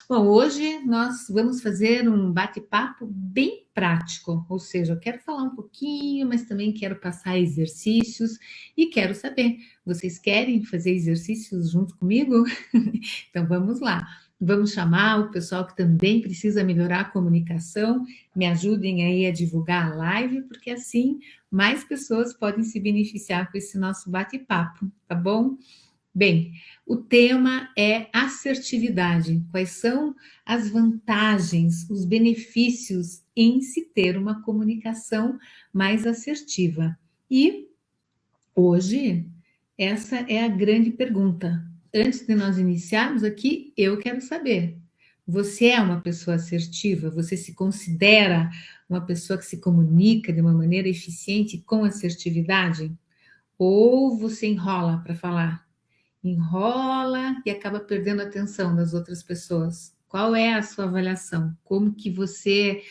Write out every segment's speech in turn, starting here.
Bom, hoje nós vamos fazer um bate-papo bem prático, ou seja, eu quero falar um pouquinho, mas também quero passar exercícios e quero saber, vocês querem fazer exercícios junto comigo? Então vamos lá. Vamos chamar o pessoal que também precisa melhorar a comunicação, me ajudem aí a divulgar a live, porque assim mais pessoas podem se beneficiar com esse nosso bate-papo, tá bom? Bem, o tema é assertividade. Quais são as vantagens, os benefícios em se ter uma comunicação mais assertiva? E hoje, essa é a grande pergunta. Antes de nós iniciarmos aqui, eu quero saber: você é uma pessoa assertiva? Você se considera uma pessoa que se comunica de uma maneira eficiente com assertividade? Ou você enrola para falar? Enrola e acaba perdendo a atenção das outras pessoas. Qual é a sua avaliação? Como que você,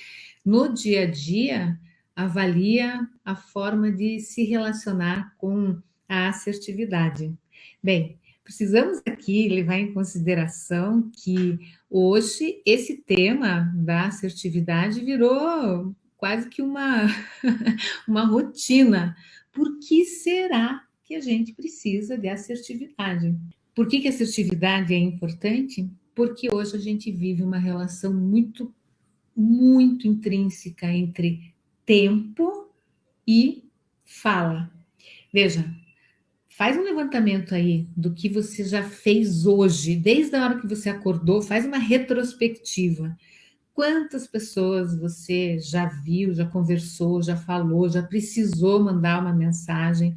no dia a dia, avalia a forma de se relacionar com a assertividade? Bem, precisamos aqui levar em consideração que hoje esse tema da assertividade virou quase que uma, uma rotina. Por que será que a gente precisa de assertividade? Por que assertividade é importante? Porque hoje a gente vive uma relação muito intrínseca entre tempo e fala. Veja, faz um levantamento aí do que você já fez hoje, desde a hora que você acordou, faz uma retrospectiva. Quantas pessoas você já viu, já conversou, já falou, já precisou mandar uma mensagem?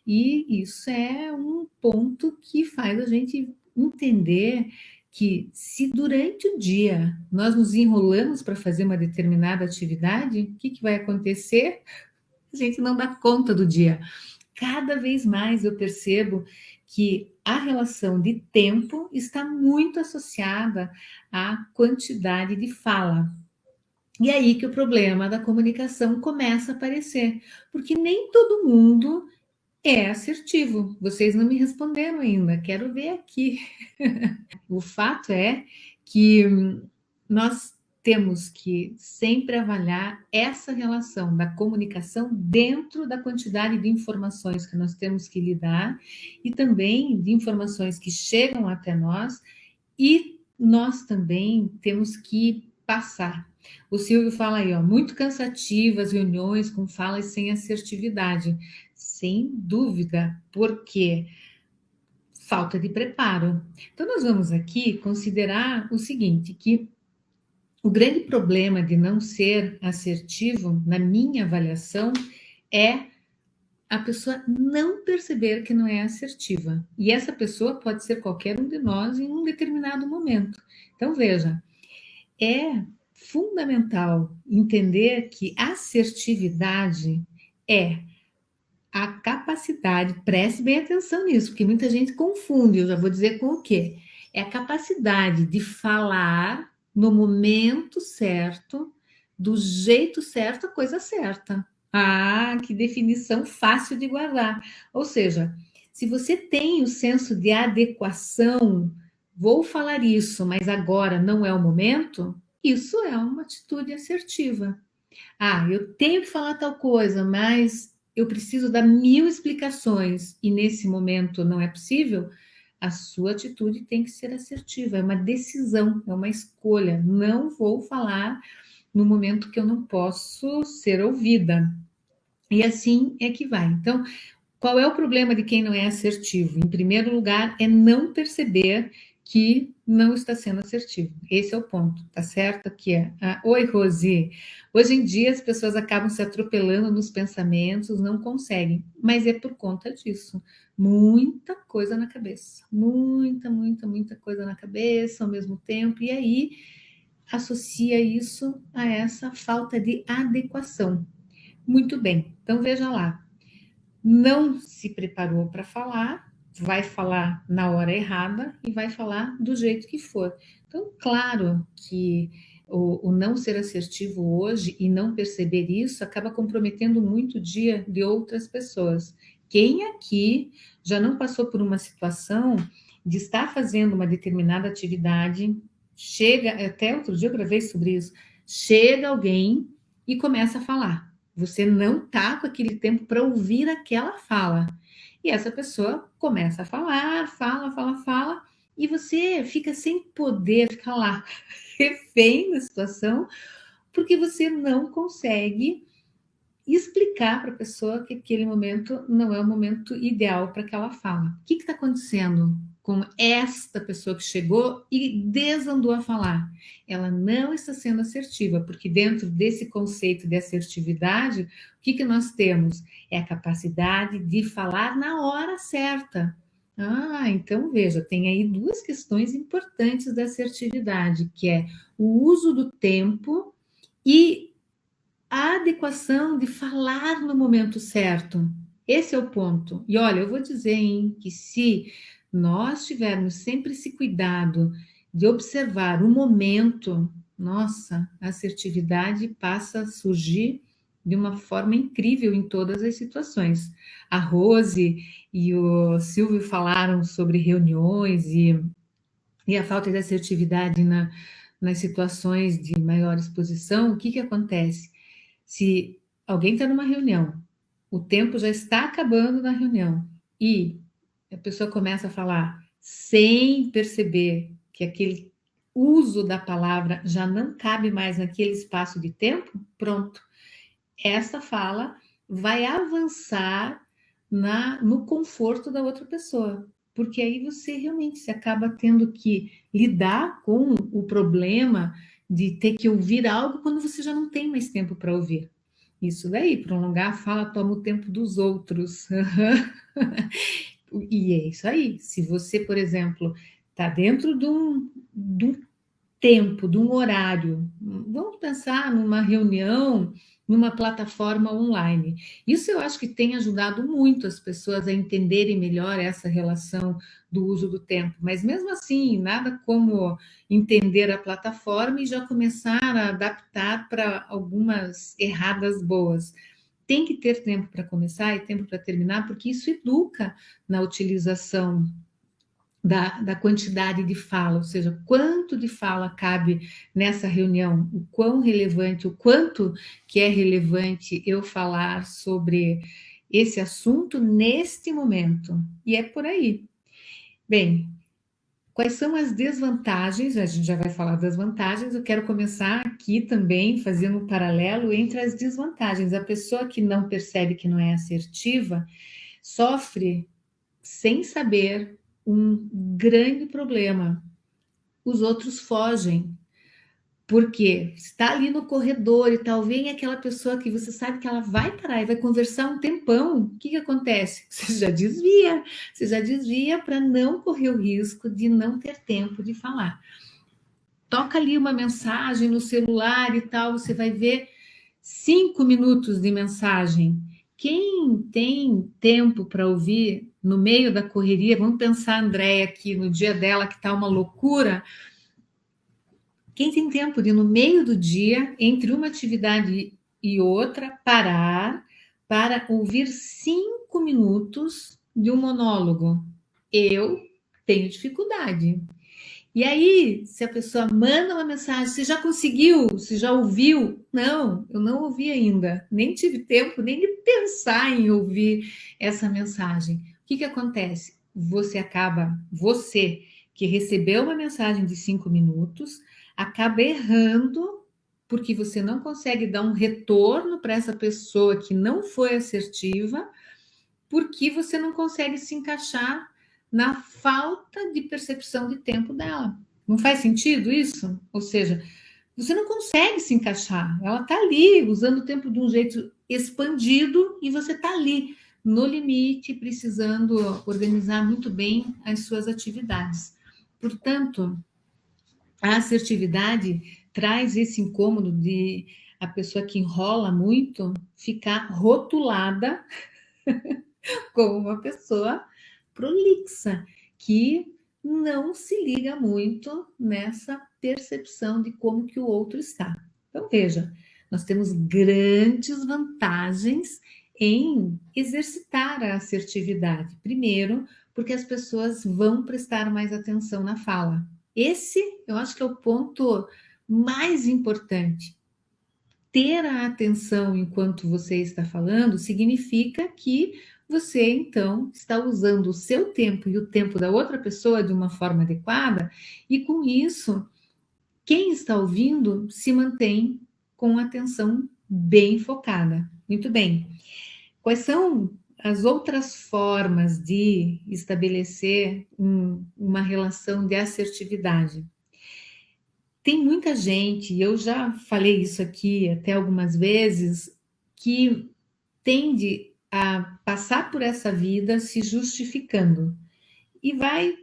E isso é um ponto que faz a gente entender que se durante o dia nós nos enrolamos para fazer uma determinada atividade, o que vai acontecer? A gente não dá conta do dia. Cada vez mais eu percebo que a relação de tempo está muito associada à quantidade de fala. E aí que o problema da comunicação começa a aparecer, porque nem todo mundo é assertivo. Vocês não me responderam ainda, quero ver aqui. O fato é que nós temos que sempre avaliar essa relação da comunicação dentro da quantidade de informações que nós temos que lidar e também de informações que chegam até nós e nós também temos que passar. O Silvio fala aí, ó, muito cansativas reuniões com falas sem assertividade. Sem dúvida, porque falta de preparo. Então, nós vamos aqui considerar o seguinte, que o grande problema de não ser assertivo, na minha avaliação, é a pessoa não perceber que não é assertiva. E essa pessoa pode ser qualquer um de nós em um determinado momento. Então, veja, é fundamental entender que assertividade é a capacidade, preste bem atenção nisso, porque muita gente confunde, eu já vou dizer com o quê? É a capacidade de falar no momento certo, do jeito certo, a coisa certa. Ah, que definição fácil de guardar. Ou seja, se você tem o senso de adequação, vou falar isso, mas agora não é o momento, isso é uma atitude assertiva. Ah, eu tenho que falar tal coisa, mas eu preciso dar 1000 explicações e nesse momento não é possível. A sua atitude tem que ser assertiva, é uma decisão, é uma escolha. Não vou falar no momento que eu não posso ser ouvida. E assim é que vai. Então, qual é o problema de quem não é assertivo? Em primeiro lugar, é não perceber que não está sendo assertivo. Esse é o ponto, tá certo? Aqui é. Oi, Rosi. Hoje em dia as pessoas acabam se atropelando nos pensamentos, não conseguem, mas é por conta disso. Muita coisa na cabeça, muita coisa na cabeça ao mesmo tempo, e aí associa isso a essa falta de adequação. Muito bem, então veja lá, não se preparou para falar, vai falar na hora errada e vai falar do jeito que for. Então, claro que o não ser assertivo hoje e não perceber isso acaba comprometendo muito o dia de outras pessoas. Quem aqui já não passou por uma situação de estar fazendo uma determinada atividade chega, até outro dia eu gravei sobre isso, chega alguém e começa a falar. Você não está com aquele tempo para ouvir aquela fala. E essa pessoa começa a falar, fala, e você fica sem poder, ficar lá, refém da situação, porque você não consegue explicar para a pessoa que aquele momento não é o momento ideal para que ela fala. O que está acontecendo com esta pessoa que chegou e desandou a falar? Ela não está sendo assertiva, porque dentro desse conceito de assertividade, o que nós temos? É a capacidade de falar na hora certa. Ah, então veja, tem aí duas questões importantes da assertividade, que é o uso do tempo e a adequação de falar no momento certo. Esse é o ponto. E olha, eu vou dizer, hein, que se nós tivermos sempre esse cuidado de observar o momento, nossa, a assertividade passa a surgir de uma forma incrível em todas as situações. A Rose e o Silvio falaram sobre reuniões e a falta de assertividade nas situações de maior exposição. O que acontece? Se alguém está numa reunião, o tempo já está acabando na reunião e a pessoa começa a falar sem perceber que aquele uso da palavra já não cabe mais naquele espaço de tempo, pronto. Essa fala vai avançar no conforto da outra pessoa, porque aí você realmente se acaba tendo que lidar com o problema de ter que ouvir algo quando você já não tem mais tempo para ouvir. Isso daí, prolongar a fala toma o tempo dos outros. E é isso aí. Se você, por exemplo, está dentro de um tempo, de um horário, vamos pensar numa reunião, numa plataforma online. Isso eu acho que tem ajudado muito as pessoas a entenderem melhor essa relação do uso do tempo, mas mesmo assim, nada como entender a plataforma e já começar a adaptar para algumas erradas boas. Tem que ter tempo para começar e tempo para terminar, porque isso educa na utilização da quantidade de fala, ou seja, quanto de fala cabe nessa reunião, o quão relevante, o quanto que é relevante eu falar sobre esse assunto neste momento. E é por aí. Bem, quais são as desvantagens? A gente já vai falar das vantagens, eu quero começar aqui também fazendo um paralelo entre as desvantagens. A pessoa que não percebe que não é assertiva sofre sem saber um grande problema. Os outros fogem, porque está ali no corredor e tal, vem aquela pessoa que você sabe que ela vai parar e vai conversar um tempão. O que acontece? Você já desvia para não correr o risco de não ter tempo de falar. Toca ali uma mensagem no celular e tal, você vai ver 5 minutos de mensagem. Quem tem tempo para ouvir no meio da correria, vamos pensar, Andréia, aqui no dia dela que está uma loucura. Quem tem tempo de, no meio do dia, entre uma atividade e outra, parar para ouvir 5 minutos de um monólogo? Eu tenho dificuldade. E aí, se a pessoa manda uma mensagem, você já conseguiu? Você já ouviu? Não, eu não ouvi ainda. Nem tive tempo nem de pensar em ouvir essa mensagem. O que acontece? Você que recebeu uma mensagem de 5 minutos, acaba errando porque você não consegue dar um retorno para essa pessoa que não foi assertiva, porque você não consegue se encaixar na falta de percepção de tempo dela. Não faz sentido isso? Ou seja, você não consegue se encaixar. Ela está ali, usando o tempo de um jeito expandido, e você está ali, no limite, precisando organizar muito bem as suas atividades. Portanto, a assertividade traz esse incômodo de a pessoa que enrola muito ficar rotulada como uma pessoa prolixa, que não se liga muito nessa percepção de como que o outro está. Então, veja, nós temos grandes vantagens em exercitar a assertividade. Primeiro, porque as pessoas vão prestar mais atenção na fala. Esse eu acho que é o ponto mais importante. Ter a atenção enquanto você está falando significa que você, então, está usando o seu tempo e o tempo da outra pessoa de uma forma adequada, e com isso, quem está ouvindo se mantém com a atenção bem focada. Muito bem. Quais são as outras formas de estabelecer uma relação de assertividade? Tem muita gente, e eu já falei isso aqui até algumas vezes, que tende a passar por essa vida se justificando e vai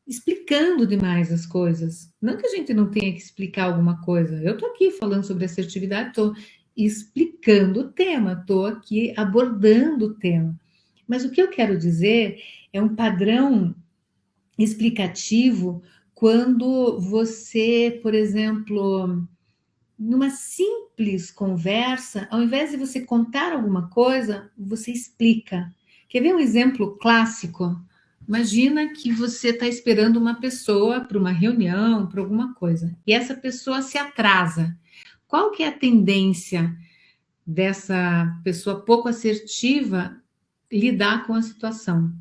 explicando demais as coisas. Não que a gente não tenha que explicar alguma coisa. Eu estou aqui falando sobre assertividade, estou explicando o tema, estou aqui abordando o tema. Mas o que eu quero dizer é um padrão explicativo quando você, por exemplo, numa simples conversa, ao invés de você contar alguma coisa, você explica. Quer ver um exemplo clássico? Imagina que você está esperando uma pessoa para uma reunião, para alguma coisa, e essa pessoa se atrasa. Qual que é a tendência dessa pessoa pouco assertiva lidar com a situação?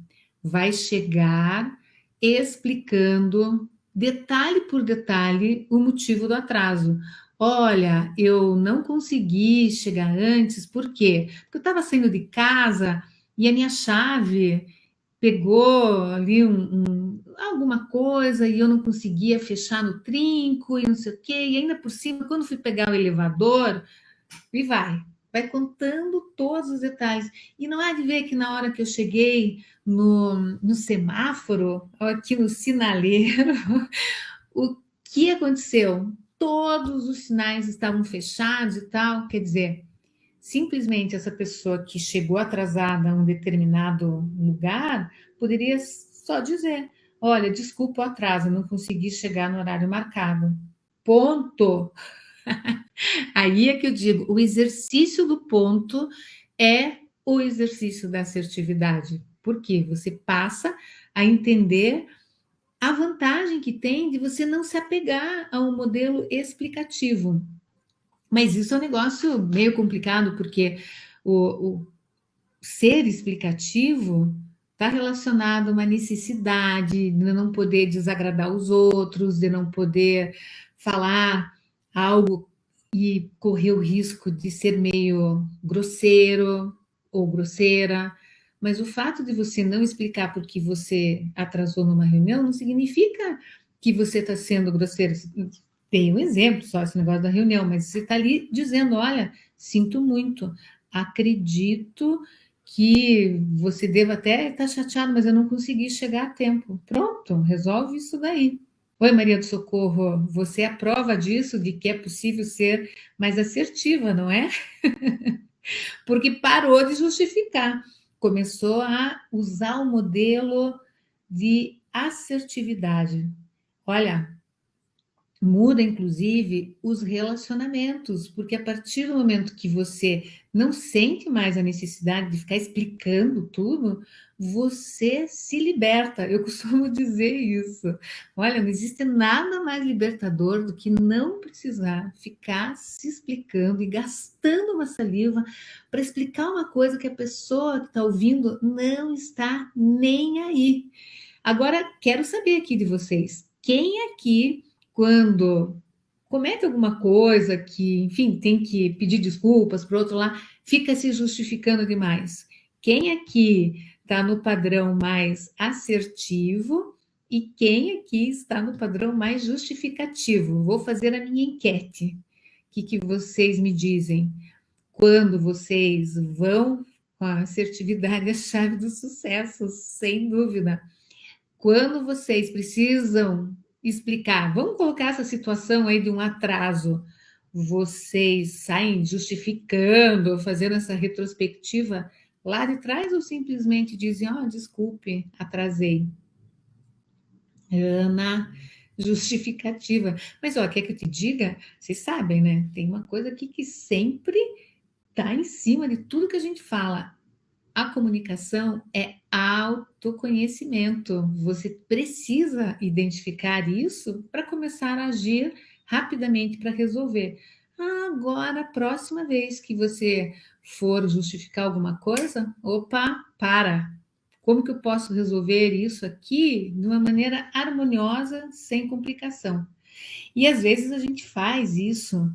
Vai chegar explicando detalhe por detalhe o motivo do atraso. Olha, eu não consegui chegar antes, por quê? Porque eu estava saindo de casa e a minha chave pegou ali alguma coisa e eu não conseguia fechar no trinco e não sei o quê. E ainda por cima, quando fui pegar o elevador, e vai contando todos os detalhes. E não há de ver que na hora que eu cheguei no semáforo, aqui no sinaleiro, o que aconteceu? Todos os sinais estavam fechados e tal. Quer dizer, simplesmente essa pessoa que chegou atrasada a um determinado lugar poderia só dizer: olha, desculpa o atraso, não consegui chegar no horário marcado. Ponto. Aí é que eu digo, o exercício do ponto é o exercício da assertividade. Porque você passa a entender a vantagem que tem de você não se apegar a um modelo explicativo. Mas isso é um negócio meio complicado, porque o ser explicativo está relacionado a uma necessidade de não poder desagradar os outros, de não poder falar algo e correr o risco de ser meio grosseiro ou grosseira. Mas o fato de você não explicar por que você atrasou numa reunião não significa que você está sendo grosseiro. Tem um exemplo só esse negócio da reunião, mas você está ali dizendo: olha, sinto muito, acredito que você deva até estar chateado, mas eu não consegui chegar a tempo. Pronto, resolve isso daí. Oi, Maria do Socorro, você é a prova disso, de que é possível ser mais assertiva, não é? Porque parou de justificar, começou a usar o modelo de assertividade. Olha, muda inclusive os relacionamentos, porque a partir do momento que você não sente mais a necessidade de ficar explicando tudo, você se liberta. Eu costumo dizer isso. Olha, não existe nada mais libertador do que não precisar ficar se explicando e gastando uma saliva para explicar uma coisa que a pessoa que está ouvindo não está nem aí. Agora, quero saber aqui de vocês, quem aqui quando comete alguma coisa que, enfim, tem que pedir desculpas para o outro lá, fica se justificando demais. Quem aqui está no padrão mais assertivo e quem aqui está no padrão mais justificativo? Vou fazer a minha enquete. O que vocês me dizem? Quando vocês vão com a assertividade, é a chave do sucesso, sem dúvida. Quando vocês precisam explicar, vamos colocar essa situação aí de um atraso, vocês saem justificando, fazendo essa retrospectiva lá de trás ou simplesmente dizem: ó, desculpe, atrasei. Ana, justificativa. Mas, ó, quer que eu te diga? Vocês sabem, né? Tem uma coisa aqui que sempre tá em cima de tudo que a gente fala. a comunicação é autoconhecimento. Você precisa identificar isso para começar a agir rapidamente para resolver. Agora, a próxima vez que você for justificar alguma coisa, opa, para. Como que eu posso resolver isso aqui de uma maneira harmoniosa, sem complicação? E às vezes a gente faz isso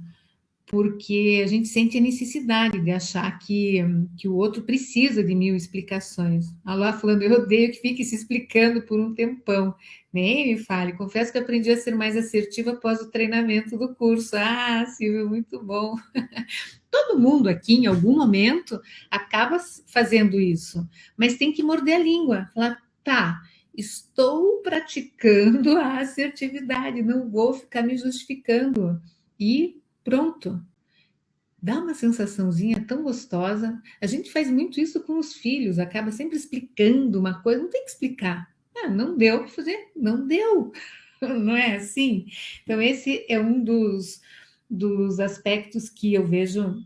porque a gente sente a necessidade de achar que o outro precisa de mil explicações. A Lá falando, eu odeio que fique se explicando por um tempão. Nem me fale, confesso que aprendi a ser mais assertiva após o treinamento do curso. Ah, Silvia, muito bom. Todo mundo aqui, em algum momento, acaba fazendo isso, mas tem que morder a língua, falar, tá, estou praticando a assertividade, não vou ficar me justificando. E pronto. Dá uma sensaçãozinha tão gostosa. A gente faz muito isso com os filhos, acaba sempre explicando uma coisa, não tem que explicar. Ah, não deu para fazer, não deu. Não é assim? Então, esse é um dos aspectos que eu vejo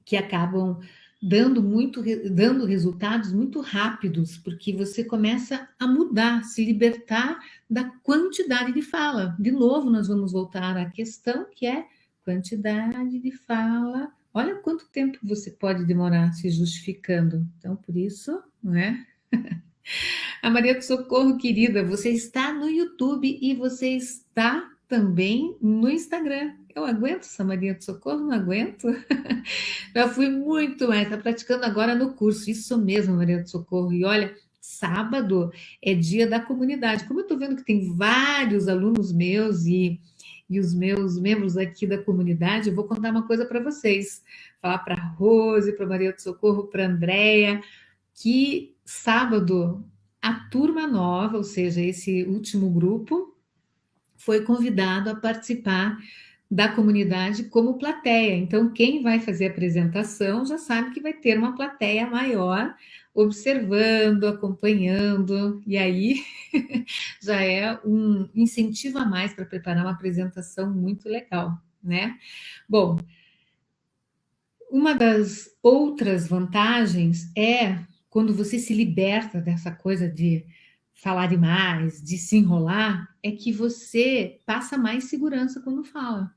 que acabam dando resultados muito rápidos, porque você começa a mudar, se libertar da quantidade de fala. De novo, nós vamos voltar à questão que é quantidade de fala. Olha quanto tempo você pode demorar se justificando. Então, por isso, não é? A Maria do Socorro, querida, você está no YouTube e você está também no Instagram. Eu aguento essa Maria do Socorro? Não aguento. Já fui muito mais, está praticando agora no curso. Isso mesmo, Maria do Socorro. E olha, sábado é dia da comunidade. Como eu estou vendo que tem vários alunos meus e os meus membros aqui da comunidade, eu vou contar uma coisa para vocês. Falar para a Rose, para Maria do Socorro, para a Andréia, que sábado a turma nova, ou seja, esse último grupo, foi convidado a participar da comunidade como plateia. Então, quem vai fazer a apresentação já sabe que vai ter uma plateia maior observando, acompanhando, e aí já é um incentivo a mais para preparar uma apresentação muito legal, né? Bom, uma das outras vantagens é quando você se liberta dessa coisa de falar demais, de se enrolar, é que você passa mais segurança quando fala.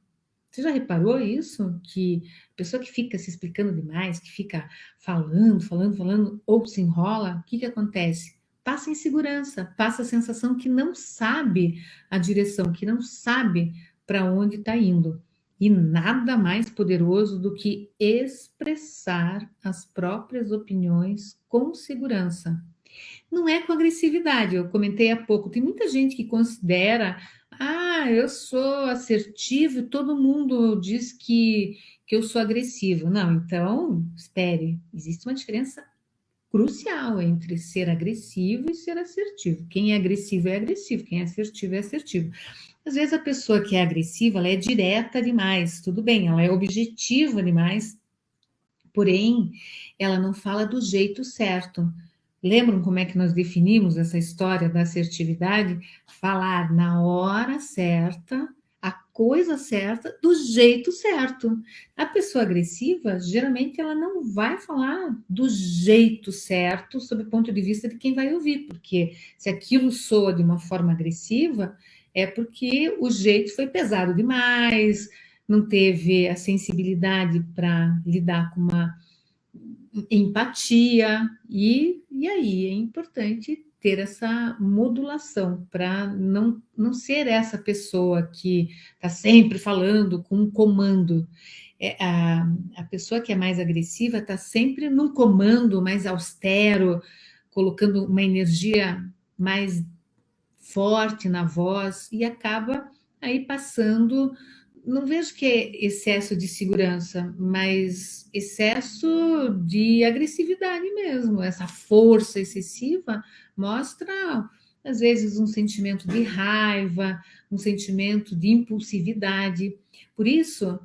Você já reparou isso? Que a pessoa que fica se explicando demais, que fica falando, ou se enrola, o que que acontece? Passa insegurança, passa a sensação que não sabe a direção, que não sabe para onde está indo. E nada mais poderoso do que expressar as próprias opiniões com segurança. Não é com agressividade, eu comentei há pouco. Tem muita gente que considera, eu sou assertivo e todo mundo diz que eu sou agressivo. Não, então, espere, existe uma diferença crucial entre ser agressivo e ser assertivo. Quem é agressivo, quem é assertivo é assertivo. Às vezes a pessoa que é agressiva, ela é direta demais, tudo bem, ela é objetiva demais, porém, ela não fala do jeito certo. Lembram como é que nós definimos essa história da assertividade? Falar na hora certa, a coisa certa, do jeito certo. A pessoa agressiva, geralmente, ela não vai falar do jeito certo, sob o ponto de vista de quem vai ouvir, porque se aquilo soa de uma forma agressiva, é porque o jeito foi pesado demais, não teve a sensibilidade para lidar com uma empatia, e aí é importante ter essa modulação para não ser essa pessoa que está sempre falando com um comando. A pessoa que é mais agressiva está sempre num comando mais austero, colocando uma energia mais forte na voz e acaba aí passando, não vejo que é excesso de segurança, mas excesso de agressividade mesmo. Essa força excessiva mostra, às vezes, um sentimento de raiva, um sentimento de impulsividade. Por isso,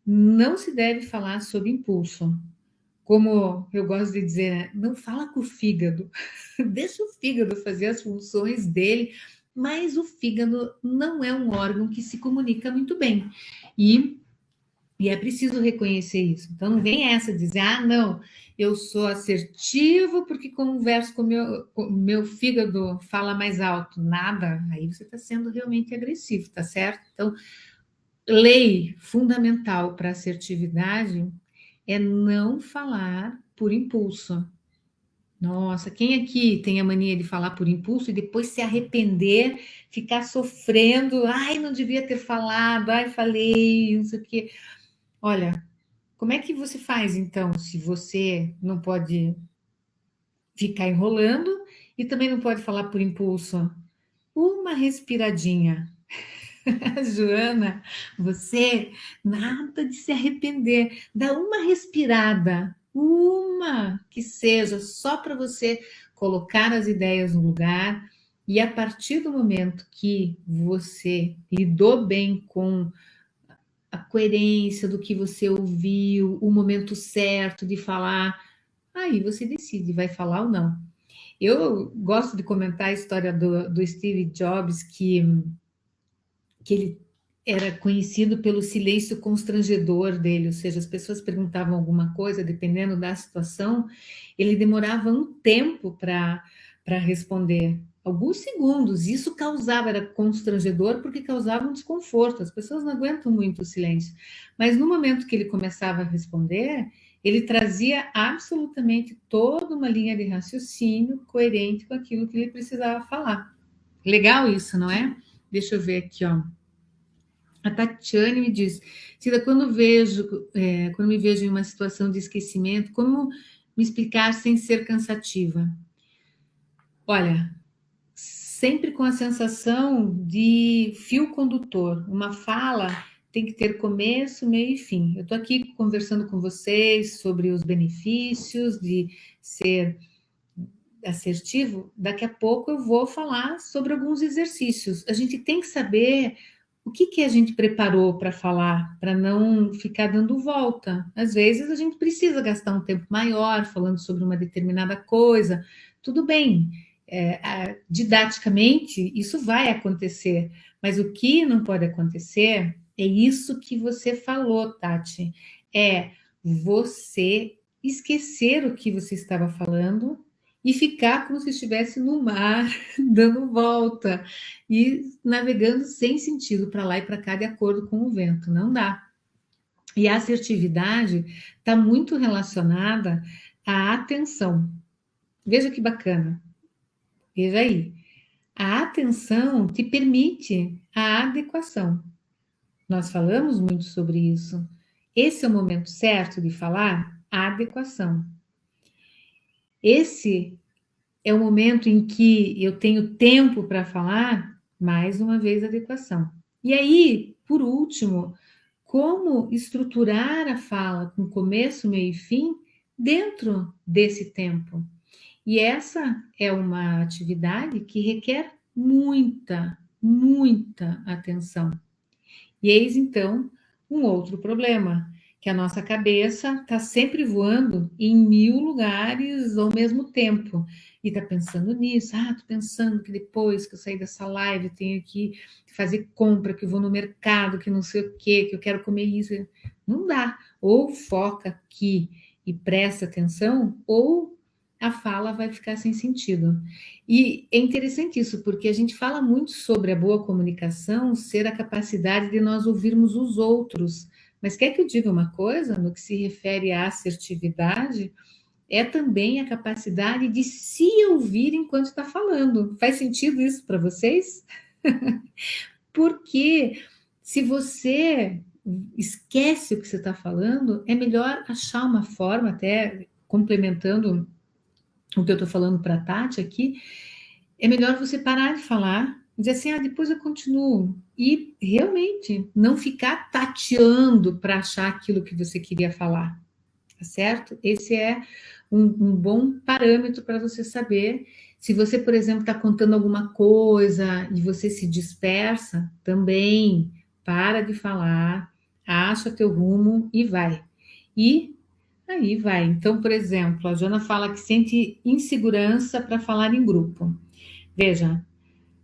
não se deve falar sobre impulso. Como eu gosto de dizer, né? Não fala com o fígado, deixa o fígado fazer as funções dele, mas o fígado não é um órgão que se comunica muito bem. E E é preciso reconhecer isso. Então, não vem essa dizer, ah, não, eu sou assertivo porque converso com o meu fígado fala mais alto. Nada, aí você está sendo realmente agressivo, tá certo? Então, lei fundamental para assertividade é não falar por impulso. Nossa, quem aqui tem a mania de falar por impulso e depois se arrepender, ficar sofrendo, ai, não devia ter falado, ai, falei, não sei o quê. Olha, como é que você faz então, se você não pode ficar enrolando e também não pode falar por impulso? Uma respiradinha. Joana, você nada de se arrepender. Dá uma respirada, uma que seja só para você colocar as ideias no lugar. E a partir do momento que você lidou bem com a coerência do que você ouviu, o momento certo de falar, aí você decide, vai falar ou não. Eu gosto de comentar a história do Steve Jobs, que ele era conhecido pelo silêncio constrangedor dele, ou seja, as pessoas perguntavam alguma coisa, dependendo da situação, ele demorava um tempo para responder, alguns segundos. Isso causava, era constrangedor porque causava um desconforto, as pessoas não aguentam muito o silêncio. Mas no momento que ele começava a responder, ele trazia absolutamente toda uma linha de raciocínio coerente com aquilo que ele precisava falar. Legal isso, não é? Deixa eu ver aqui, ó. A Tatiane me diz, Cida, quando me vejo em uma situação de esquecimento, como me explicar sem ser cansativa? Olha, sempre com a sensação de fio condutor. Uma fala tem que ter começo, meio e fim. Eu estou aqui conversando com vocês sobre os benefícios de ser assertivo. Daqui a pouco eu vou falar sobre alguns exercícios. A gente tem que saber o que, que a gente preparou para falar, para não ficar dando volta. Às vezes a gente precisa gastar um tempo maior falando sobre uma determinada coisa. Tudo bem, didaticamente isso vai acontecer, mas o que não pode acontecer é isso que você falou, Tati. É você esquecer o que você estava falando e ficar como se estivesse no mar, dando volta e navegando sem sentido para lá e para cá de acordo com o vento. Não dá. E a assertividade está muito relacionada à atenção. Veja que bacana. Veja aí. A atenção te permite a adequação. Nós falamos muito sobre isso. Esse é o momento certo de falar? A adequação. Esse é o momento em que eu tenho tempo para falar, mais uma vez, adequação. E aí, por último, como estruturar a fala com começo, meio e fim dentro desse tempo? E essa é uma atividade que requer muita atenção. E eis então um outro problema, que a nossa cabeça está sempre voando em 1000 lugares ao mesmo tempo. E está pensando nisso, estou pensando que depois que eu sair dessa live eu tenho que fazer compra, que eu vou no mercado, que não sei o quê, que eu quero comer isso. Não dá. Ou foca aqui e presta atenção, ou a fala vai ficar sem sentido. E é interessante isso, porque a gente fala muito sobre a boa comunicação ser a capacidade de nós ouvirmos os outros. Mas quer que eu diga uma coisa? No que se refere à assertividade, é também a capacidade de se ouvir enquanto está falando. Faz sentido isso para vocês? Porque se você esquece o que você está falando, é melhor achar uma forma, até complementando o que eu estou falando para a Tati aqui, é melhor você parar de falar, dizer assim, depois eu continuo. E realmente não ficar tateando para achar aquilo que você queria falar, tá certo? Esse é um bom parâmetro para você saber. Se você, por exemplo, está contando alguma coisa e você se dispersa, também para de falar, acha teu rumo e vai. E aí vai. Então, por exemplo, a Joana fala que sente insegurança para falar em grupo. Veja,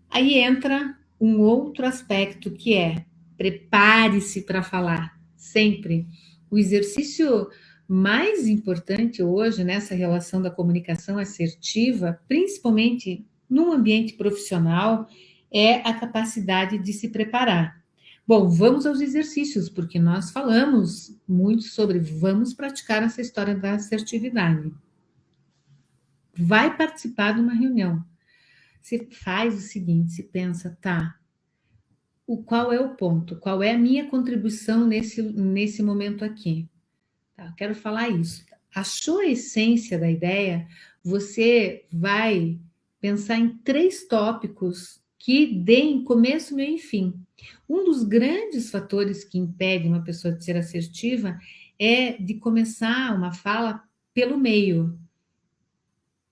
aí entra um outro aspecto que é prepare-se para falar. sempre. O exercício mais importante hoje nessa relação da comunicação assertiva, principalmente num ambiente profissional, é a capacidade de se preparar. Bom, vamos aos exercícios, porque nós falamos muito sobre vamos praticar essa história da assertividade. Vai participar de uma reunião. Você faz o seguinte, você pensa, tá, qual é o ponto? Qual é a minha contribuição nesse momento aqui? Tá, quero falar isso. Achou a essência da ideia? Você vai pensar em 3 tópicos que deem começo, meio e fim. Um dos grandes fatores que impede uma pessoa de ser assertiva é de começar uma fala pelo meio.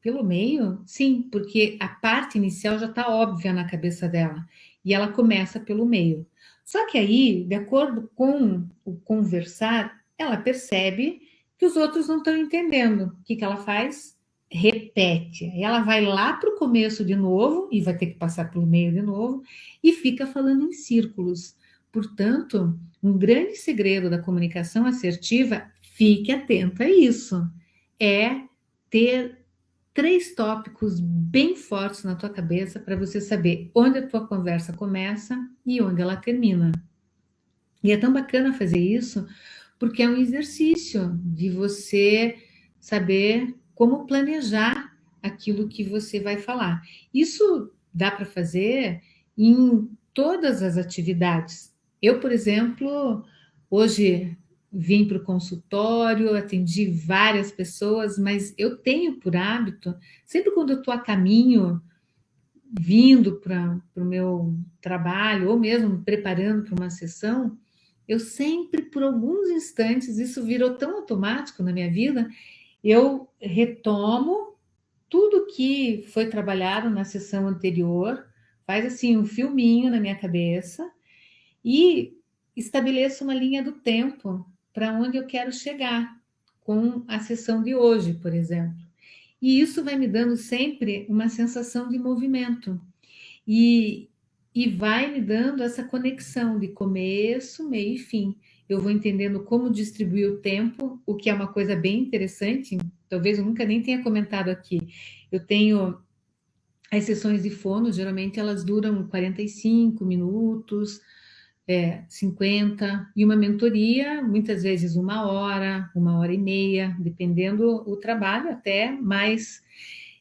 Pelo meio? Sim, porque a parte inicial já está óbvia na cabeça dela e ela começa pelo meio. Só que aí, de acordo com o conversar, ela percebe que os outros não estão entendendo. O que ela faz? Repete. Aí ela vai lá para o começo de novo e vai ter que passar pelo meio de novo e fica falando em círculos. Portanto, um grande segredo da comunicação assertiva, fique atenta a isso, é ter 3 tópicos bem fortes na tua cabeça para você saber onde a tua conversa começa e onde ela termina. E é tão bacana fazer isso, porque é um exercício de você saber como planejar aquilo que você vai falar. Isso dá para fazer em todas as atividades. Eu, por exemplo, hoje vim para o consultório, atendi várias pessoas, mas eu tenho por hábito, sempre quando eu estou a caminho, vindo para o meu trabalho, ou mesmo me preparando para uma sessão, eu sempre, por alguns instantes, isso virou tão automático na minha vida, eu retomo tudo que foi trabalhado na sessão anterior, faz assim um filminho na minha cabeça e estabeleço uma linha do tempo para onde eu quero chegar com a sessão de hoje, por exemplo. E isso vai me dando sempre uma sensação de movimento e, e vai me dando essa conexão de começo, meio e fim. Eu vou entendendo como distribuir o tempo, o que é uma coisa bem interessante. Talvez eu nunca nem tenha comentado aqui. Eu tenho as sessões de fono, geralmente elas duram 45 minutos, 50, e uma mentoria, muitas vezes 1 hora e meia, dependendo o trabalho, até mais.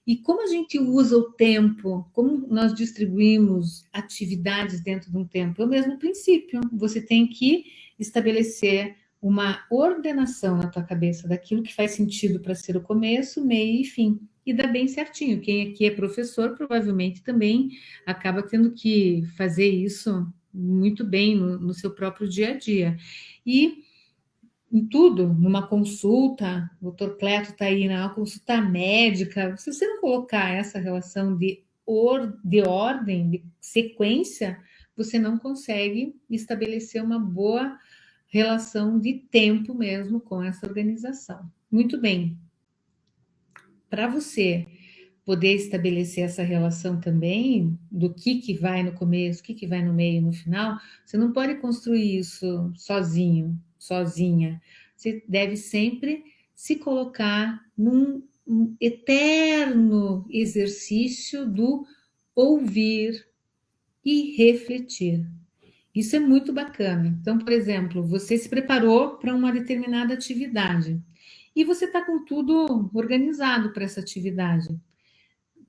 E como a gente usa o tempo, como nós distribuímos atividades dentro de um tempo? É o mesmo princípio. Você tem que estabelecer uma ordenação na tua cabeça daquilo que faz sentido para ser o começo, meio e fim. E dá bem certinho. Quem aqui é professor provavelmente também acaba tendo que fazer isso muito bem no seu próprio dia a dia. E em tudo, numa consulta, o doutor Cleto está aí, na consulta médica, se você não colocar essa relação de ordem, de sequência, você não consegue estabelecer uma boa relação de tempo mesmo com essa organização. Muito bem. Para você poder estabelecer essa relação também, do que vai no começo, o que vai no meio e no final, você não pode construir isso sozinho, sozinha. Você deve sempre se colocar num eterno exercício do ouvir e refletir. Isso é muito bacana. Então, por exemplo, você se preparou para uma determinada atividade e você está com tudo organizado para essa atividade.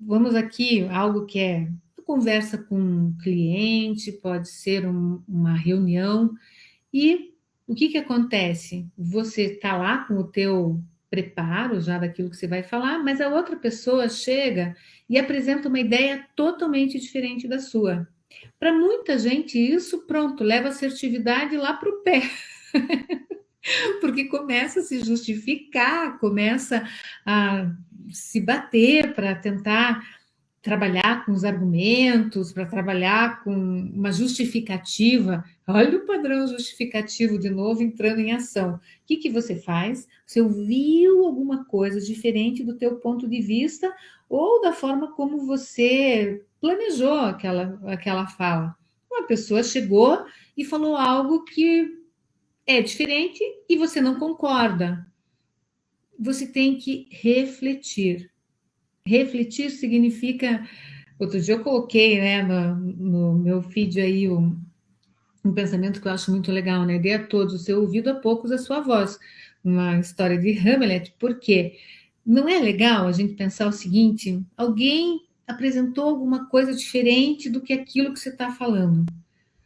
Vamos aqui, algo que é conversa com um cliente, pode ser uma reunião, e o que acontece? Você está lá com o teu preparo já daquilo que você vai falar, mas a outra pessoa chega e apresenta uma ideia totalmente diferente da sua. Para muita gente, isso, pronto, leva a assertividade lá para o pé, porque começa a se justificar, começa a se bater para tentar trabalhar com os argumentos, para trabalhar com uma justificativa. Olha o padrão justificativo de novo entrando em ação. O que você faz? Você ouviu alguma coisa diferente do teu ponto de vista ou da forma como você planejou aquela fala. Uma pessoa chegou e falou algo que é diferente e você não concorda. Você tem que refletir. Refletir significa. Outro dia eu coloquei, né, no meu feed aí um pensamento que eu acho muito legal, né? Dê a todos o seu ouvido, a poucos a sua voz. Uma história de Hamlet, porque não é legal a gente pensar o seguinte: alguém apresentou alguma coisa diferente do que aquilo que você está falando.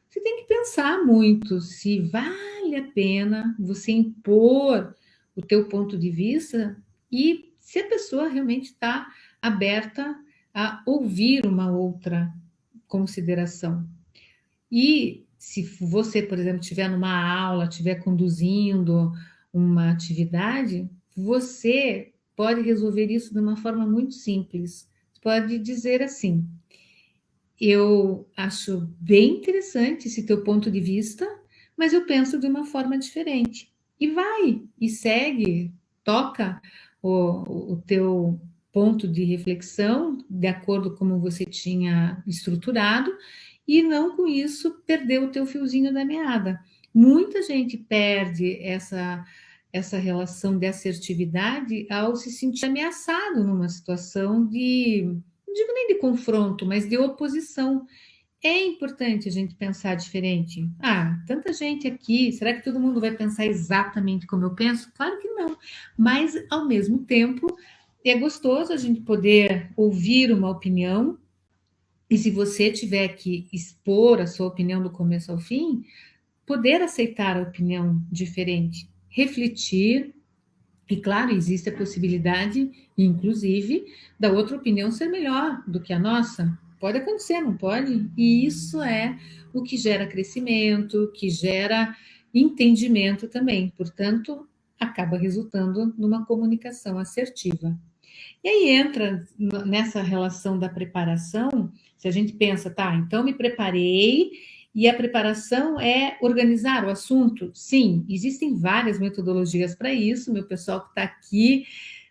Você tem que pensar muito se vale a pena você impor o teu ponto de vista e se a pessoa realmente está aberta a ouvir uma outra consideração. E se você, por exemplo, estiver numa aula, estiver conduzindo uma atividade, você pode resolver isso de uma forma muito simples. Você pode dizer assim: eu acho bem interessante esse teu ponto de vista, mas eu penso de uma forma diferente. E vai, e segue, toca o teu ponto de reflexão de acordo com como você tinha estruturado, e não com isso perder o teu fiozinho da meada. Muita gente perde essa relação de assertividade ao se sentir ameaçado numa situação de, não digo nem de confronto, mas de oposição. É importante a gente pensar diferente. Ah, tanta gente aqui, será que todo mundo vai pensar exatamente como eu penso? Claro que não. Mas, ao mesmo tempo, é gostoso a gente poder ouvir uma opinião. E se você tiver que expor a sua opinião do começo ao fim, poder aceitar a opinião diferente, refletir. E claro, existe a possibilidade, inclusive, da outra opinião ser melhor do que a nossa. Pode acontecer, não pode? E isso é o que gera crescimento, que gera entendimento também. Portanto, acaba resultando numa comunicação assertiva. E aí entra nessa relação da preparação, se a gente pensa, tá, então me preparei e a preparação é organizar o assunto. Sim, existem várias metodologias para isso, meu pessoal que está aqui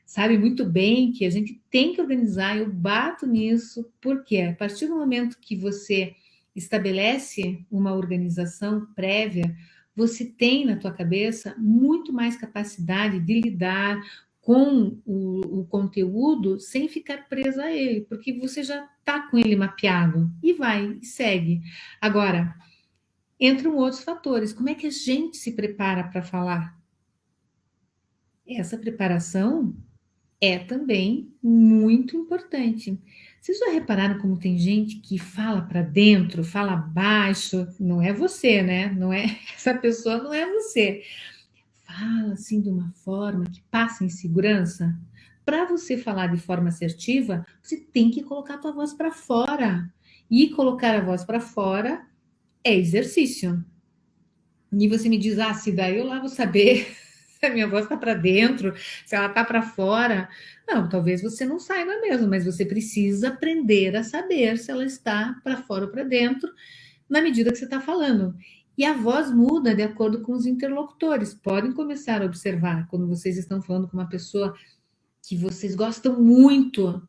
sabe muito bem que a gente tem que organizar, eu bato nisso, porque a partir do momento que você estabelece uma organização prévia, você tem na tua cabeça muito mais capacidade de lidar com o conteúdo sem ficar presa a ele, porque você já está com ele mapeado e vai e segue. Agora, entram outros fatores. Como é que a gente se prepara para falar? Essa preparação é também muito importante. Vocês já repararam como tem gente que fala para dentro, fala baixo? Não é você, né? Não é essa pessoa, não é você. Fala assim de uma forma que passa insegurança. Para você falar de forma assertiva, você tem que colocar a tua voz para fora. E colocar a voz para fora é exercício. E você me diz, ah, se daí eu lá vou saber se a minha voz está para dentro, se ela está para fora. Não, talvez você não saiba mesmo, mas você precisa aprender a saber se ela está para fora ou para dentro, na medida que você está falando. E a voz muda de acordo com os interlocutores. Podem começar a observar quando vocês estão falando com uma pessoa que vocês gostam muito,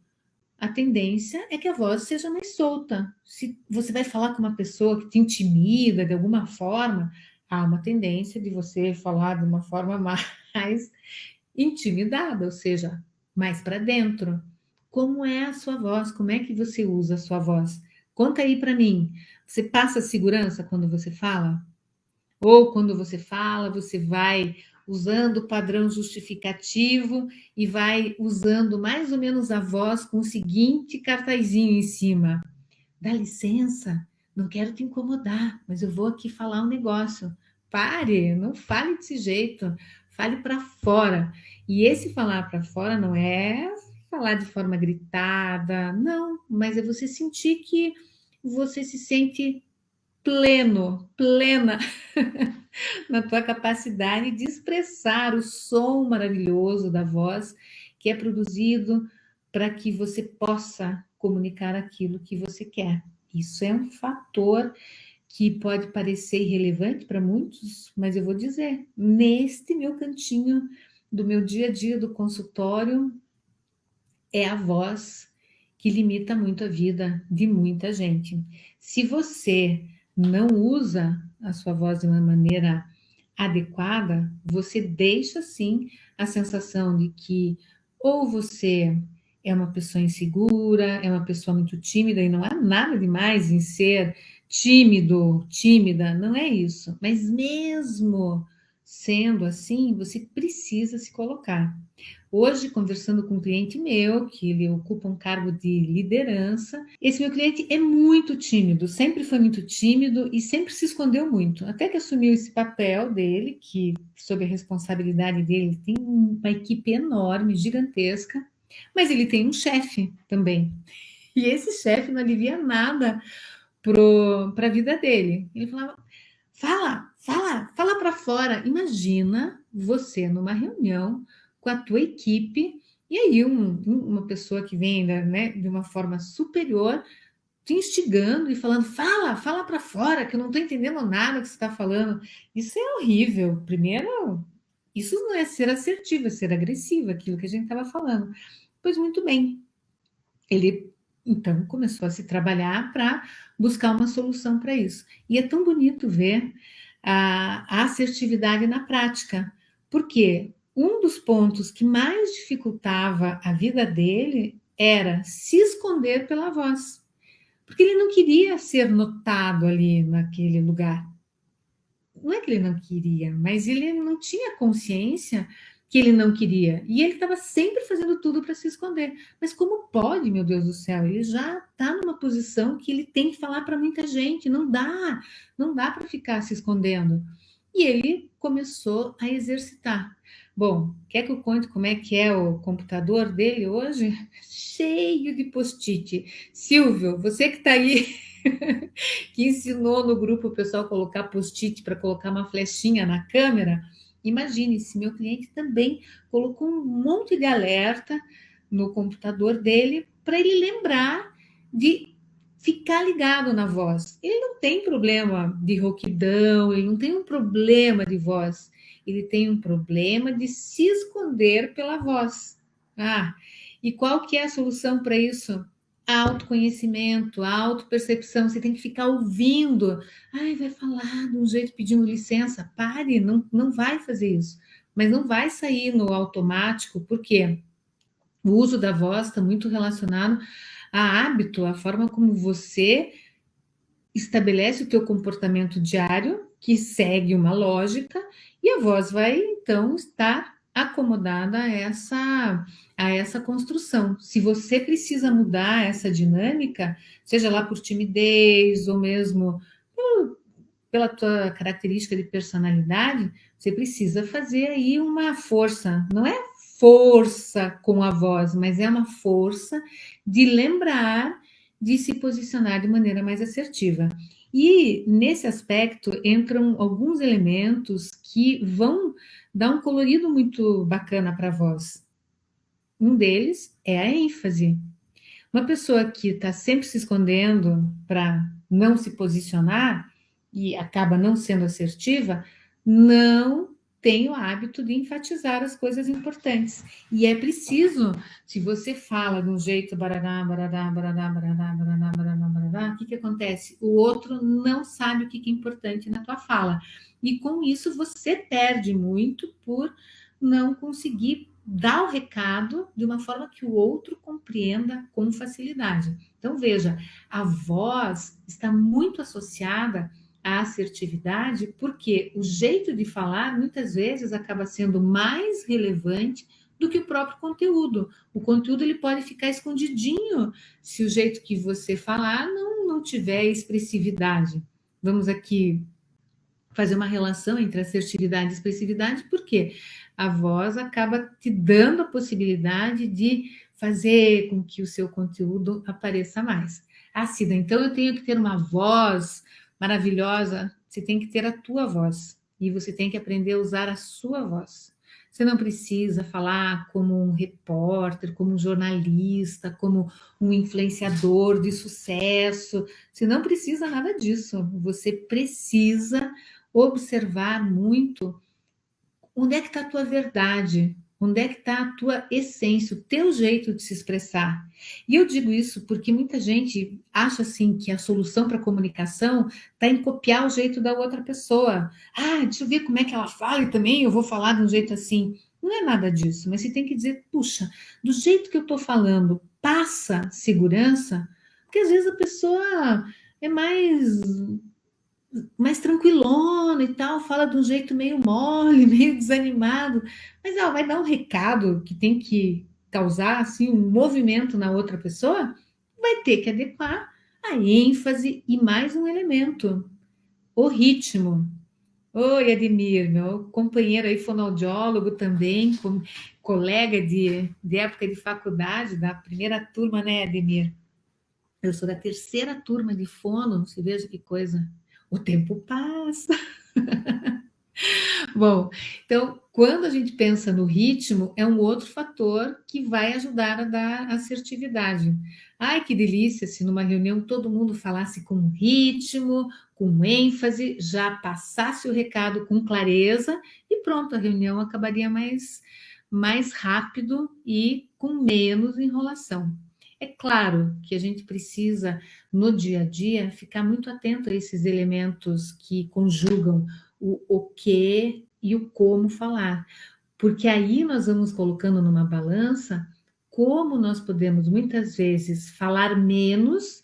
a tendência é que a voz seja mais solta. Se você vai falar com uma pessoa que te intimida de alguma forma, há uma tendência de você falar de uma forma mais intimidada, ou seja, mais para dentro. Como é a sua voz? Como é que você usa a sua voz? Conta aí para mim. Você passa segurança quando você fala? Ou quando você fala, você vai usando o padrão justificativo e vai usando mais ou menos a voz com o seguinte cartazinho em cima: dá licença, não quero te incomodar, mas eu vou aqui falar um negócio. Pare, não fale desse jeito, fale para fora. E esse falar para fora não é falar de forma gritada, não, mas é você sentir que você se sente pleno, plena na tua capacidade de expressar o som maravilhoso da voz que é produzido para que você possa comunicar aquilo que você quer. Isso é um fator que pode parecer irrelevante para muitos, mas eu vou dizer, neste meu cantinho do meu dia a dia do consultório, é a voz que limita muito a vida de muita gente. Se você não usa a sua voz de uma maneira adequada, você deixa sim a sensação de que ou você é uma pessoa insegura, é uma pessoa muito tímida, e não há nada demais em ser tímido, tímida, não é isso. Mas mesmo sendo assim, você precisa se colocar. Hoje, conversando com um cliente meu, que ele ocupa um cargo de liderança, esse meu cliente é muito tímido, sempre foi muito tímido e sempre se escondeu muito, até que assumiu esse papel dele, que sob a responsabilidade dele tem uma equipe enorme, gigantesca, mas ele tem um chefe também. E esse chefe não alivia nada para a vida dele. Ele falava: fala para fora. Imagina você numa reunião com a tua equipe e aí uma pessoa que vem, né, de uma forma superior te instigando e falando: fala para fora, que eu não estou entendendo nada que você está falando. Isso é horrível. Primeiro, isso não é ser assertivo, é ser agressivo, aquilo que a gente estava falando. Pois muito bem, ele então começou a se trabalhar para buscar uma solução para isso. E é tão bonito ver a assertividade na prática, porque um dos pontos que mais dificultava a vida dele era se esconder pela voz, porque ele não queria ser notado ali naquele lugar. Não é que ele não queria, mas ele não tinha consciência que ele não queria. E ele estava sempre fazendo tudo para se esconder. Mas como pode, meu Deus do céu? Ele já está numa posição que ele tem que falar para muita gente. Não dá para ficar se escondendo. E ele começou a exercitar. Bom, quer que eu conte como é que é o computador dele hoje? Cheio de post-it. Silvio, você que está aí que ensinou no grupo o pessoal a colocar post-it para colocar uma flechinha na câmera. Imagine se meu cliente também colocou um monte de alerta no computador dele para ele lembrar de ficar ligado na voz. Ele não tem problema de rouquidão, ele não tem um problema de voz, ele tem um problema de se esconder pela voz. Ah, e qual que é a solução para isso? Autoconhecimento, autopercepção, você tem que ficar ouvindo. Ai, vai falar de um jeito pedindo licença. Pare, não vai fazer isso. Mas não vai sair no automático, porque o uso da voz está muito relacionado a hábito, a forma como você estabelece o teu comportamento diário, que segue uma lógica, e a voz vai então estar acomodada a essa construção. Se você precisa mudar essa dinâmica, seja lá por timidez ou mesmo pela tua característica de personalidade, você precisa fazer aí uma força. Não é força com a voz, mas é uma força de lembrar de se posicionar de maneira mais assertiva. E nesse aspecto entram alguns elementos que vão dar um colorido muito bacana para a voz. Um deles é a ênfase. Uma pessoa que está sempre se escondendo para não se posicionar e acaba não sendo assertiva, não tem o hábito de enfatizar as coisas importantes. E é preciso, se você fala de um jeito barará, barará, barará, barará, barará, barará, barará, o que acontece? O outro não sabe o que é importante na tua fala. E com isso você perde muito por não conseguir dar o recado de uma forma que o outro compreenda com facilidade. Então, veja, a voz está muito associada à assertividade, porque o jeito de falar muitas vezes acaba sendo mais relevante do que o próprio conteúdo. O conteúdo ele pode ficar escondidinho se o jeito que você falar não tiver expressividade. Vamos aqui fazer uma relação entre assertividade e expressividade, porque a voz acaba te dando a possibilidade de fazer com que o seu conteúdo apareça mais. Ah, Cida, então eu tenho que ter uma voz maravilhosa. Você tem que ter a tua voz e você tem que aprender a usar a sua voz. Você não precisa falar como um repórter, como um jornalista, como um influenciador de sucesso. Você não precisa nada disso. Você precisa observar muito onde é que está a tua verdade, Onde é que está a tua essência, o teu jeito de se expressar? E eu digo isso porque muita gente acha assim que a solução para a comunicação está em copiar o jeito da outra pessoa. Ah, deixa eu ver como é que ela fala e também eu vou falar de um jeito assim. Não é nada disso, mas você tem que dizer, puxa, do jeito que eu estou falando, passa segurança, porque às vezes a pessoa é mais tranquilona e tal, fala de um jeito meio mole, meio desanimado, mas ela vai dar um recado que tem que causar assim um movimento na outra pessoa, vai ter que adequar a ênfase e mais um elemento, o ritmo. Oi, Ademir, meu companheiro aí, fonoaudiólogo também, colega de época de faculdade, da primeira turma, né, Ademir? Eu sou da terceira turma de fono, você veja que coisa. O tempo passa. Bom, então, quando a gente pensa no ritmo, é um outro fator que vai ajudar a dar assertividade. Ai, que delícia se numa reunião todo mundo falasse com ritmo, com ênfase, já passasse o recado com clareza e pronto, a reunião acabaria mais rápido e com menos enrolação. É claro que a gente precisa, no dia a dia, ficar muito atento a esses elementos que conjugam o que e o como falar, porque aí nós vamos colocando numa balança como nós podemos muitas vezes falar menos,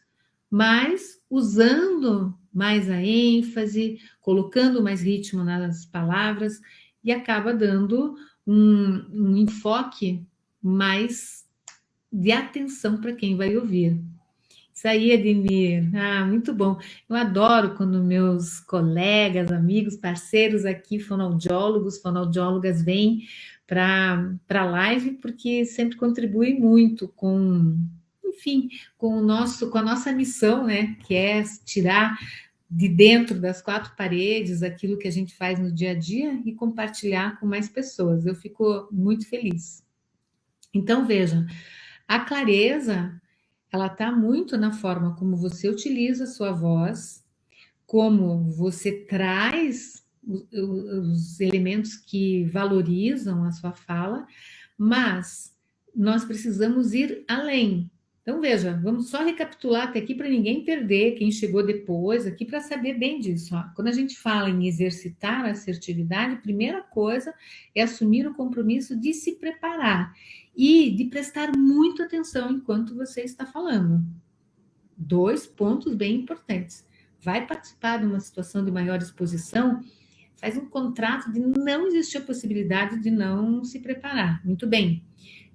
mas usando mais a ênfase, colocando mais ritmo nas palavras e acaba dando um enfoque mais de atenção para quem vai ouvir. Isso aí, Ademir. Ah, muito bom. Eu adoro quando meus colegas, amigos, parceiros aqui, fonoaudiólogos, fonoaudiólogas, vêm para a live, porque sempre contribui muito com, enfim, com a nossa missão, né? Que é tirar de dentro das quatro paredes aquilo que a gente faz no dia a dia e compartilhar com mais pessoas. Eu fico muito feliz. Então, veja, a clareza ela está muito na forma como você utiliza a sua voz, como você traz os elementos que valorizam a sua fala, mas nós precisamos ir além. Então, veja, vamos só recapitular até aqui para ninguém perder quem chegou depois aqui para saber bem disso. Ó. Quando a gente fala em exercitar a assertividade, a primeira coisa é assumir o compromisso de se preparar e de prestar muita atenção enquanto você está falando. Dois pontos bem importantes. Vai participar de uma situação de maior exposição, faz um contrato de não existir a possibilidade de não se preparar. Muito bem.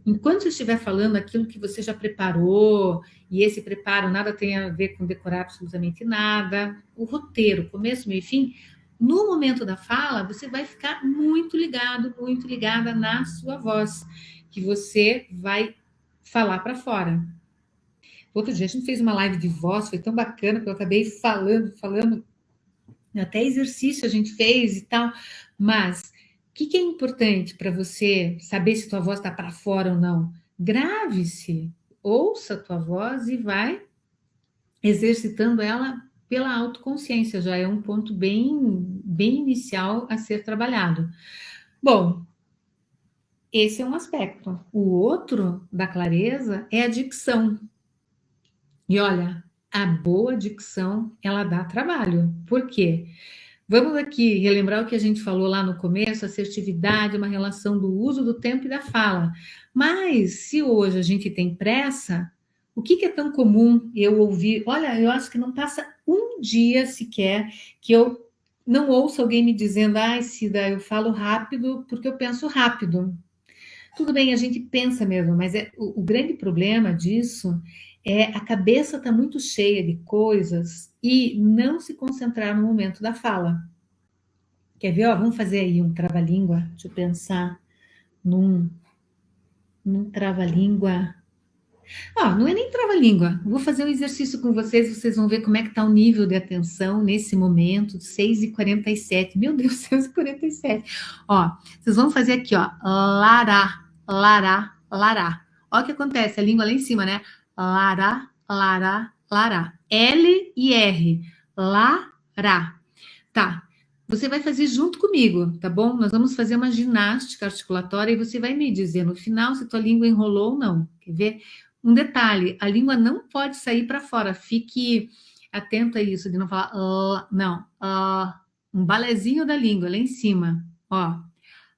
Enquanto você estiver falando aquilo que você já preparou, e esse preparo nada tem a ver com decorar absolutamente nada, o roteiro, começo, meio e fim, no momento da fala, você vai ficar muito ligado, muito ligada na sua voz, que você vai falar para fora. Outro dia a gente fez uma live de voz, foi tão bacana que eu acabei falando, até exercício a gente fez e tal, mas o que é importante para você saber se tua voz está para fora ou não? Grave-se, ouça a tua voz e vai exercitando ela pela autoconsciência, já é um ponto bem inicial a ser trabalhado. Bom, esse é um aspecto. O outro da clareza é a dicção. E olha, a boa dicção, ela dá trabalho. Por quê? Vamos aqui relembrar o que a gente falou lá no começo, assertividade, uma relação do uso do tempo e da fala. Mas se hoje a gente tem pressa, o que é tão comum eu ouvir? Olha, eu acho que não passa um dia sequer que eu não ouço alguém me dizendo, ai, Cida, eu falo rápido porque eu penso rápido. Tudo bem, a gente pensa mesmo, mas o grande problema disso é a cabeça está muito cheia de coisas e não se concentrar no momento da fala. Quer ver? Ó, vamos fazer aí um trava-língua. Deixa eu pensar num trava-língua. Ó, não é nem trava-língua. Vou fazer um exercício com vocês, vocês vão ver como é que está o nível de atenção nesse momento, 6h47. Meu Deus, 6h47. Ó, vocês vão fazer aqui, ó, lará, lará, lará. Ó o que acontece, a língua lá em cima, né? Lará, lará, lará. L e R. Lará. Tá. Você vai fazer junto comigo, tá bom? Nós vamos fazer uma ginástica articulatória e você vai me dizer no final se tua língua enrolou ou não. Quer ver? Um detalhe, a língua não pode sair para fora. Fique atento a isso, de não falar não. Um balezinho da língua lá em cima. Ó.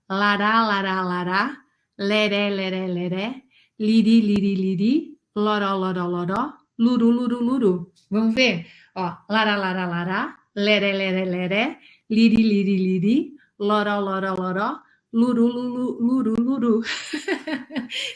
Lará, lará, lará. Leré, leré, leré. Liri, liri, liri. Loró, loró, loró. Luru, luru, luru. Vamos ver? Ó. Lará, lará, lará. Leré, leré, leré. Liri, liri, liri. Loró, loró, loró. Luru, lulu, luru, luru.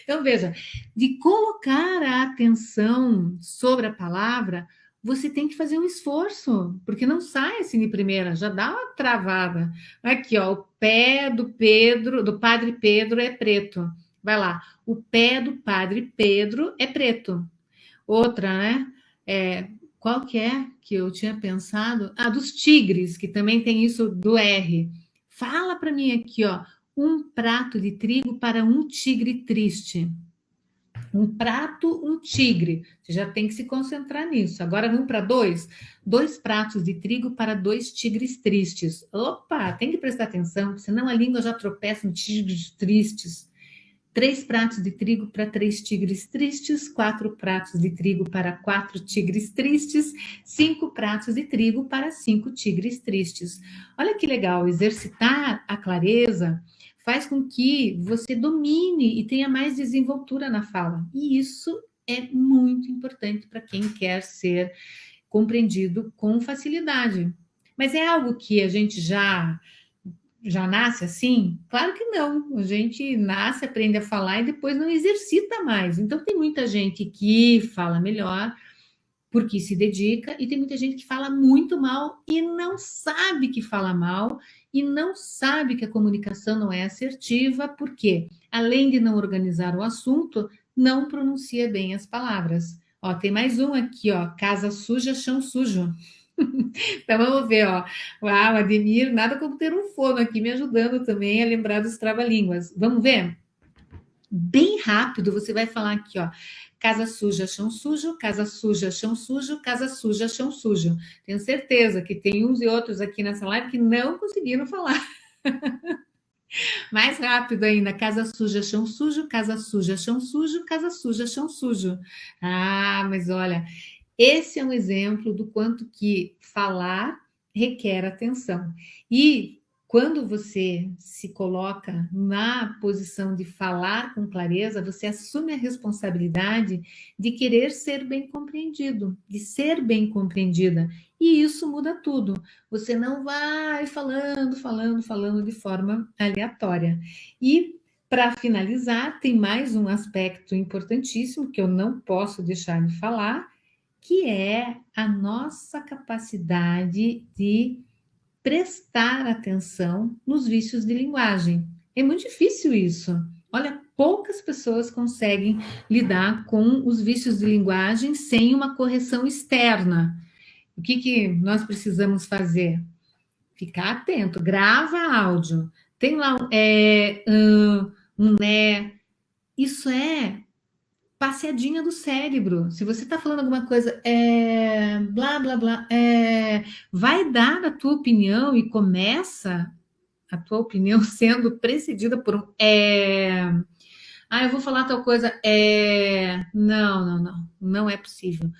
Então, veja, de colocar a atenção sobre a palavra, você tem que fazer um esforço, porque não sai assim de primeira, já dá uma travada. Aqui, ó, o pé do Pedro, do Padre Pedro é preto. Vai lá, o pé do Padre Pedro é preto. Outra, né? Qual que é que eu tinha pensado? Ah, dos tigres, que também tem isso do R. Fala para mim aqui, ó. Um prato de trigo para um tigre triste. Um prato, um tigre. Você já tem que se concentrar nisso. Agora vamos para dois. Dois pratos de trigo para dois tigres tristes. Opa, tem que prestar atenção, senão a língua já tropeça em tigres tristes. 3 pratos de trigo para 3 tigres tristes, 4 pratos de trigo para 4 tigres tristes, 5 pratos de trigo para 5 tigres tristes. Olha que legal, exercitar a clareza faz com que você domine e tenha mais desenvoltura na fala. E isso é muito importante para quem quer ser compreendido com facilidade. Mas é algo que a gente já nasce assim? Claro que não. A gente nasce, aprende a falar e depois não exercita mais. Então, tem muita gente que fala melhor porque se dedica, e tem muita gente que fala muito mal e não sabe que fala mal e não sabe que a comunicação não é assertiva, porque, além de não organizar o assunto, não pronuncia bem as palavras. Ó, tem mais um aqui, ó. Casa suja, chão sujo. Então vamos ver, ó. Uau, Ademir, nada como ter um fono aqui me ajudando também a lembrar dos trava-línguas. Vamos ver? Bem rápido, você vai falar aqui, ó. Casa suja, chão sujo, casa suja, chão sujo, casa suja, chão sujo. Tenho certeza que tem uns e outros aqui nessa live que não conseguiram falar. Mais rápido ainda, casa suja, chão sujo, casa suja, chão sujo, casa suja, chão sujo. Ah, mas olha, esse é um exemplo do quanto que falar requer atenção. E quando você se coloca na posição de falar com clareza, você assume a responsabilidade de querer ser bem compreendido, de ser bem compreendida. E isso muda tudo. Você não vai falando de forma aleatória. E para finalizar, tem mais um aspecto importantíssimo que eu não posso deixar de falar, que é a nossa capacidade de prestar atenção nos vícios de linguagem. É muito difícil isso. Olha, poucas pessoas conseguem lidar com os vícios de linguagem sem uma correção externa. O que nós precisamos fazer? Ficar atento, grava áudio. Tem lá um né. Isso é passeadinha do cérebro. Se você está falando alguma coisa, blá, blá, blá, vai dar a tua opinião e começa a tua opinião sendo precedida por um eu vou falar tal coisa, não é possível.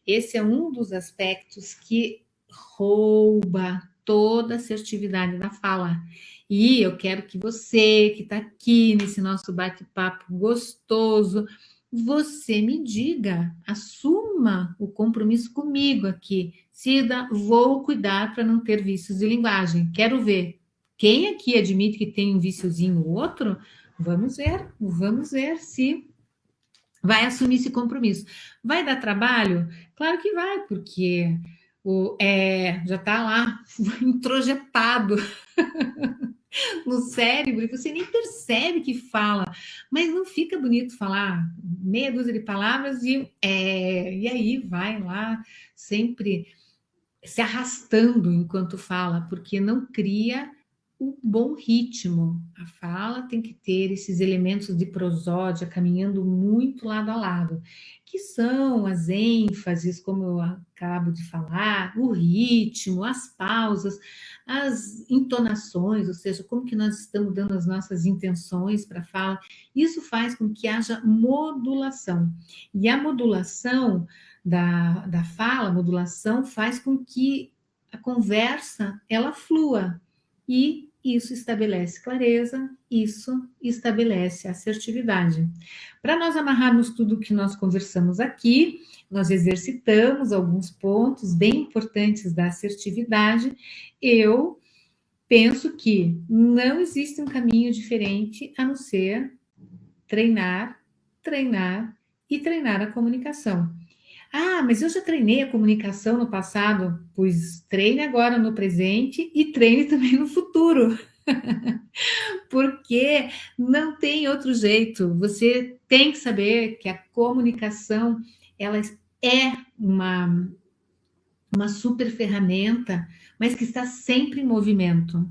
Esse é um dos aspectos que rouba toda a assertividade da fala. E eu quero que você, que está aqui nesse nosso bate-papo gostoso, você me diga, assuma o compromisso comigo aqui. Cida, vou cuidar para não ter vícios de linguagem. Quero ver. Quem aqui admite que tem um víciozinho ou outro? Vamos ver se vai assumir esse compromisso. Vai dar trabalho? Claro que vai, porque já está lá introjetado no cérebro e você nem percebe que fala, mas não fica bonito falar meia dúzia de palavras e aí vai lá sempre se arrastando enquanto fala, porque não cria o bom ritmo. A fala tem que ter esses elementos de prosódia caminhando muito lado a lado, que são as ênfases, como eu acabo de falar, o ritmo, as pausas, as entonações, ou seja, como que nós estamos dando as nossas intenções para a fala. Isso faz com que haja modulação. E a modulação da fala, a modulação faz com que a conversa ela flua, e isso estabelece clareza, isso estabelece assertividade. Para nós amarrarmos tudo que nós conversamos aqui, nós exercitamos alguns pontos bem importantes da assertividade. Eu penso que não existe um caminho diferente a não ser treinar, treinar e treinar a comunicação. Ah, mas eu já treinei a comunicação no passado. Pois treine agora no presente e treine também no futuro, porque não tem outro jeito. Você tem que saber que a comunicação ela é uma super ferramenta, mas que está sempre em movimento.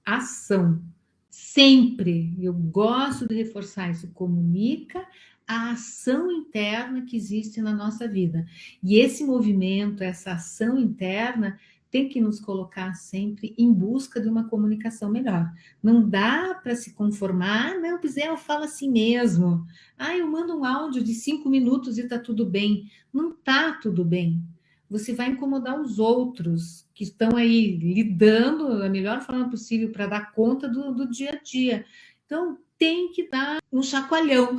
Ação. Sempre. Eu gosto de reforçar isso. Comunica a ação interna que existe na nossa vida. E esse movimento, essa ação interna, tem que nos colocar sempre em busca de uma comunicação melhor. Não dá para se conformar, não, pois é, eu falo assim mesmo. Ah, eu mando um áudio de 5 minutos e está tudo bem. Não está tudo bem. Você vai incomodar os outros que estão aí lidando da melhor forma possível para dar conta do dia a dia. Então, tem que dar um chacoalhão.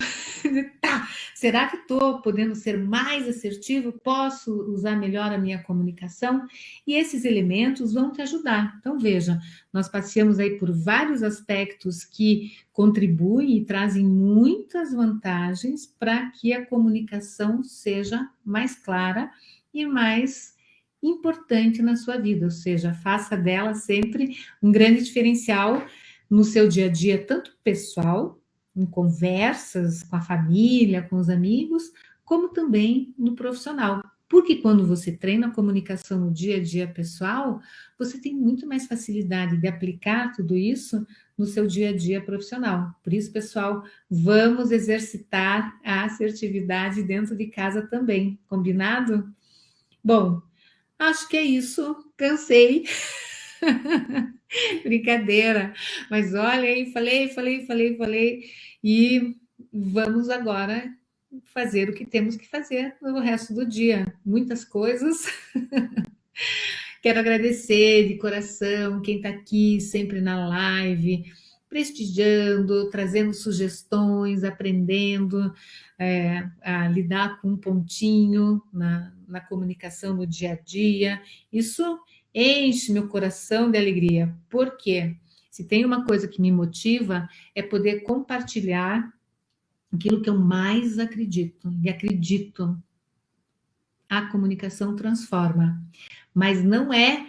Tá, será que estou podendo ser mais assertivo? Posso usar melhor a minha comunicação? E esses elementos vão te ajudar. Então, veja, nós passeamos aí por vários aspectos que contribuem e trazem muitas vantagens para que a comunicação seja mais clara e mais importante na sua vida, ou seja, faça dela sempre um grande diferencial no seu dia a dia, tanto pessoal, em conversas com a família, com os amigos, como também no profissional. Porque quando você treina a comunicação no dia a dia pessoal, você tem muito mais facilidade de aplicar tudo isso no seu dia a dia profissional. Por isso, pessoal, vamos exercitar a assertividade dentro de casa também, combinado? Bom, acho que é isso. Cansei. Brincadeira. Mas olha aí, falei. E vamos agora fazer o que temos que fazer no resto do dia. Muitas coisas. Quero agradecer de coração quem está aqui sempre na live, prestigiando, trazendo sugestões, aprendendo a lidar com um pontinho na comunicação no dia a dia. Isso enche meu coração de alegria, porque se tem uma coisa que me motiva é poder compartilhar aquilo que eu mais acredito, e acredito, a comunicação transforma, mas não é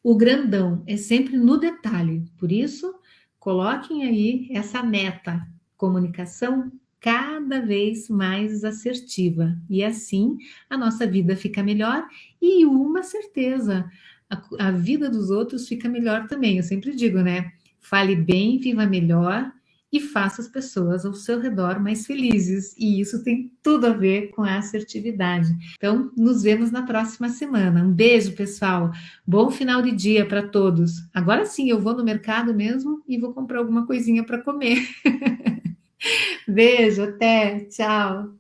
o grandão, é sempre no detalhe. Por isso, coloquem aí essa meta, comunicação cada vez mais assertiva. E assim a nossa vida fica melhor e uma certeza, a vida dos outros fica melhor também. Eu sempre digo, né? Fale bem, viva melhor e faça as pessoas ao seu redor mais felizes. E isso tem tudo a ver com a assertividade. Então, nos vemos na próxima semana. Um beijo, pessoal. Bom final de dia para todos. Agora sim, eu vou no mercado mesmo e vou comprar alguma coisinha para comer. Beijo, até, tchau.